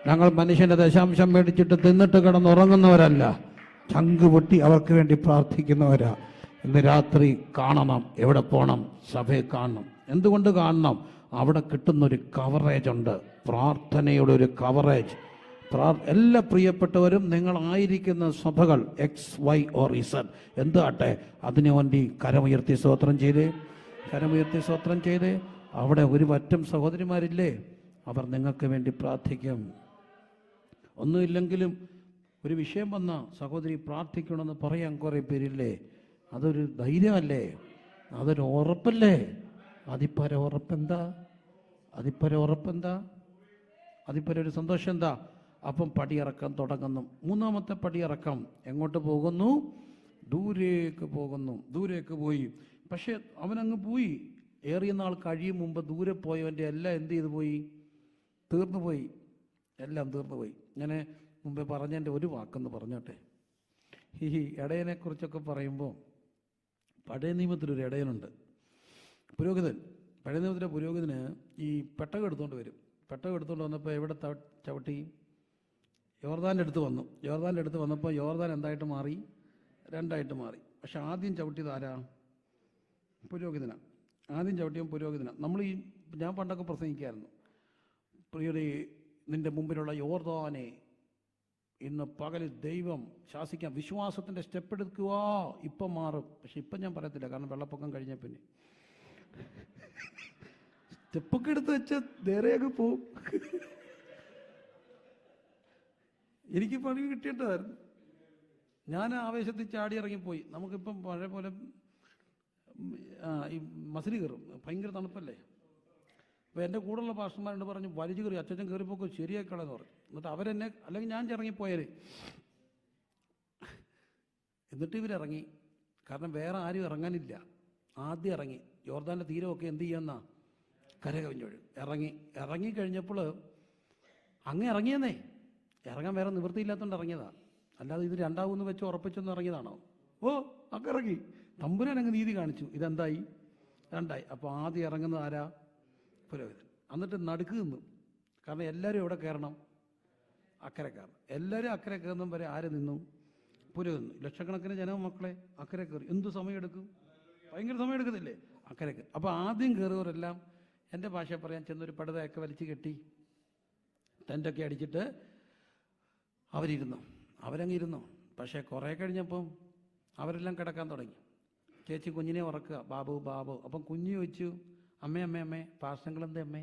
ഞങ്ങൾ മനുഷ്യൻ്റെ ദശാംശം മേടിച്ചിട്ട് തിന്നിട്ട് കിടന്നുറങ്ങുന്നവരല്ല, ചങ്ക് പൊട്ടി അവർക്ക് വേണ്ടി പ്രാർത്ഥിക്കുന്നവരാ. ഇന്ന് രാത്രി കാണണം. എവിടെ പോകണം? സഭയെ കാണണം. എന്തുകൊണ്ട് കാണണം? അവിടെ കിട്ടുന്നൊരു കവറേജ് ഉണ്ട്, പ്രാർത്ഥനയുടെ ഒരു കവറേജ്. എല്ലാ പ്രിയപ്പെട്ടവരും നിങ്ങളായിരിക്കുന്ന സഭകൾ XY or Z എന്താട്ടെ, അതിനു വേണ്ടി കരമുയർത്തി സ്തോത്രം ചെയ്ത് അവിടെ ഒരു പറ്റം സഹോദരിമാരില്ലേ, അവർ നിങ്ങൾക്ക് വേണ്ടി പ്രാർത്ഥിക്കും. ഒന്നുമില്ലെങ്കിലും ഒരു വിഷയം വന്ന സഹോദരി പ്രാർത്ഥിക്കണമെന്ന് പറയാൻ കുറേ പേരില്ലേ. അതൊരു ധൈര്യമല്ലേ? അതൊരു ഉറപ്പല്ലേ? അതിപ്പര ഉറപ്പെന്താ? അതിപ്പര ഒരു സന്തോഷം എന്താ? അപ്പം പടിയിറക്കം തുടങ്ങുന്നു. 3ാമത്തെ പടിയിറക്കം. എങ്ങോട്ട് പോകുന്നു? ദൂരേക്ക് പോയി. പക്ഷെ അവനങ്ങ് പോയി. ഏറിയ നാൾ കഴിയും മുമ്പ് ദൂരെ പോയവൻ്റെ എല്ലാം എന്ത് ചെയ്തു പോയി? എല്ലാം തീർന്നു പോയി. ഞാൻ മുമ്പേ പറഞ്ഞതിൻ്റെ ഒരു വാക്കെന്ന് പറഞ്ഞോട്ടെ. ഈ ഇടയനെക്കുറിച്ചൊക്കെ പറയുമ്പോൾ പഴയ നിയമത്തിലൊരു ഇടയനുണ്ട്, പുരോഹിതൻ. പഴയ നിയമത്തിലെ പുരോഹിതന് ഈ പെട്ടകം എടുത്തുകൊണ്ട് വരും. പെട്ടകം എടുത്തുകൊണ്ട് വന്നപ്പോൾ എവിടെ ചവിട്ടി? യോർദാൻ്റെ അടുത്ത് വന്നു. യോർദാൻ്റെ അടുത്ത് വന്നപ്പോൾ യോർദാൻ എന്തായിട്ട് മാറി? 2ആയിട്ട് മാറി. പക്ഷെ ആദ്യം ചവിട്ടിയത് ആരാ? പുരോഹിതനാണ്. ആദ്യം ചവിട്ടിയും പുരോഹിതനാണ്. ഞാൻ പണ്ടൊക്കെ പ്രസംഗിക്കായിരുന്നു, പ്രിയരെ, നിന്റെ മുമ്പിലുള്ള യോർദാനെ ഇന്ന് പകല് ദൈവം ശാസിക്കാം, വിശ്വാസത്തിൻ്റെ സ്റ്റെപ്പ് എടുക്കുക, ഇപ്പം മാറും. പക്ഷെ ഇപ്പം ഞാൻ പറയത്തില്ല, കാരണം വെള്ളപ്പൊക്കം കഴിഞ്ഞ പിന്നെ സ്റ്റെപ്പൊക്കെ എടുത്ത് വെച്ച് നേരെയൊക്കെ പോവും. എനിക്ക് പണി കിട്ടിയിട്ടായിരുന്നു. ഞാൻ ആവേശത്തിൽ ചാടി ഇറങ്ങിപ്പോയി. നമുക്കിപ്പം പഴയ പോലെ ഈ മസിൽ കയറും, ഭയങ്കര തണുപ്പല്ലേ. അപ്പോൾ എൻ്റെ കൂടെയുള്ള പാസ്റ്റർമാരോട് പറഞ്ഞു, വലിച്ചു കയറി അച്ഛൻ കയറിപ്പോക്ക് ശരിയായി കളയെന്ന് പറഞ്ഞു. എന്നിട്ട് അവരെന്നെ, അല്ലെങ്കിൽ ഞാൻ ഇറങ്ങിപ്പോയാൽ. എന്നിട്ട് ഇവരിറങ്ങി. കാരണം വേറെ ആരും ഇറങ്ങാനില്ല. ആദ്യം ഇറങ്ങി. യോർദാൻ്റെ തീരമൊക്കെ എന്ത് ചെയ്യുന്ന കര കവിഞ്ഞൊഴു ഇറങ്ങിക്കഴിഞ്ഞപ്പോൾ അങ്ങ് ഇറങ്ങിയെന്നേ. ഇറങ്ങാൻ വേറെ നിവൃത്തിയില്ലാത്തതുകൊണ്ട് ഇറങ്ങിയതാണ്. അല്ലാതെ ഇത് 2ആവൂന്ന് വെച്ച് ഉറപ്പിച്ചൊന്നും ഇറങ്ങിയതാണോ? അങ്ങ് ഇറങ്ങി. തമ്പുരാൻ അങ്ങ് നീതി കാണിച്ചു. ഇതെന്തായി? 2ആയി. അപ്പോൾ ആദ്യം ഇറങ്ങുന്നത് ആരാ? പുരോഹിതൻ. എന്നിട്ട് നടുക്ക് നിന്നു. കാരണം എല്ലാവരും എവിടെ കയറണം? അക്കരെ കയറണം. എല്ലാവരും അക്കരെ കയറുന്ന വരെ ആര് നിന്നു? പുരോഹിതൻ. ലക്ഷക്കണക്കിന് ജനം മക്കളെ അക്കരെ കയറി. എന്തു സമയമെടുക്കും? ഭയങ്കര സമയം എടുക്കത്തില്ലേ അക്കരെ കയറി. അപ്പോൾ ആദ്യം കയറിയവരെല്ലാം, എൻ്റെ ഭാഷ പറയാൻ, ചെന്നൊരു പടുതയൊക്കെ വലിച്ചു കെട്ടി ടെൻ്റൊക്കെ അടിച്ചിട്ട് അവരങ്ങ് ഇരുന്നു. പക്ഷേ കുറേ കഴിഞ്ഞപ്പം അവരെല്ലാം കിടക്കാൻ തുടങ്ങി. ചേച്ചി കുഞ്ഞിനെ ഉറക്കുക, ബാബു. അപ്പം കുഞ്ഞ് ചോദിച്ചു, അമ്മേ പാസ്റ്റങ്ങളെന്താ അമ്മേ?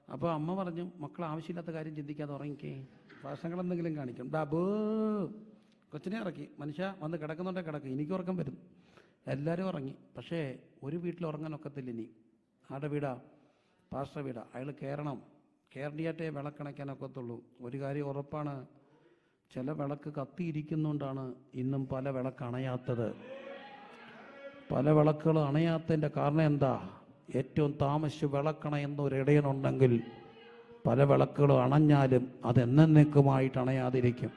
അപ്പോൾ അമ്മ പറഞ്ഞു, മക്കൾ ആവശ്യമില്ലാത്ത കാര്യം ചിന്തിക്കാതെ ഉറങ്ങിക്കേ, പാസ്റ്റങ്ങളെന്തെങ്കിലും കാണിക്കും. ബാബു കൊച്ചിനെ ഇറക്കി. മനുഷ്യ വന്ന് കിടക്കുന്നുണ്ടെ കിടക്കും, എനിക്ക് ഉറക്കം വരും. എല്ലാവരും ഉറങ്ങി. പക്ഷേ ഒരു വീട്ടിൽ ഉറങ്ങാൻ ഒക്കത്തില്ല. ഇനി ആരുടെ വീടാ? പാസ്റ്റർ വീടാ. അയാൾ കയറിയായിട്ടേ വിളക്കണയ്ക്കാനൊക്കത്തുള്ളൂ. ഒരു കാര്യം ഉറപ്പാണ്, ചില വിളക്ക് കത്തിയിരിക്കുന്നുകൊണ്ടാണ് ഇന്നും പല വിളക്ക് അണയാത്തത്. പല വിളക്കുകൾ അണയാത്തതിൻ്റെ കാരണം എന്താ? ഏറ്റവും താമസിച്ച് വിളക്കണയുന്ന ഒരു ഇടയനുണ്ടെങ്കിൽ പല വിളക്കുകളും അണഞ്ഞാലും അത് എന്നേക്കുമായിട്ട് അണയാതിരിക്കും.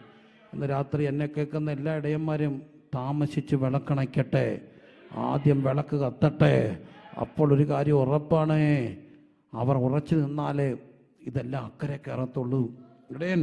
ഇന്ന് രാത്രി എന്നെ കേൾക്കുന്ന എല്ലാ ഇടയന്മാരും താമസിച്ച് വിളക്കണയ്ക്കട്ടെ. ആദ്യം വിളക്ക് കത്തട്ടെ. അപ്പോൾ ഒരു കാര്യം ഉറപ്പാണ്, അവർ ഉറച്ചു നിന്നാലേ ഇതെല്ലാം അക്കരെ കയറത്തുള്ളൂ. ഇടയൻ